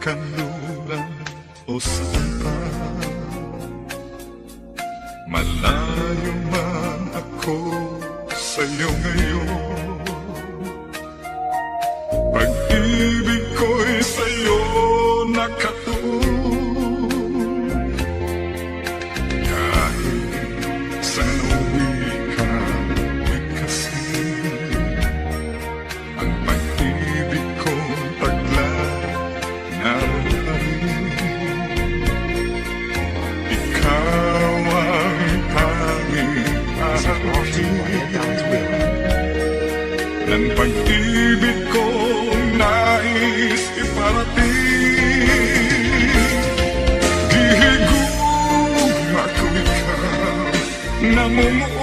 kanluran o saan pa. Malayo man ako sa'yo ngayon, pag-ibig ko'y sa'yo nakatuon. Kahit saan uwi ka, di kasi ang pag-ibig kong taglay naroon. Ikaw ang tanging aking ng pag-ibig kong nais iparating. Dihigong ako ikaw, namumuo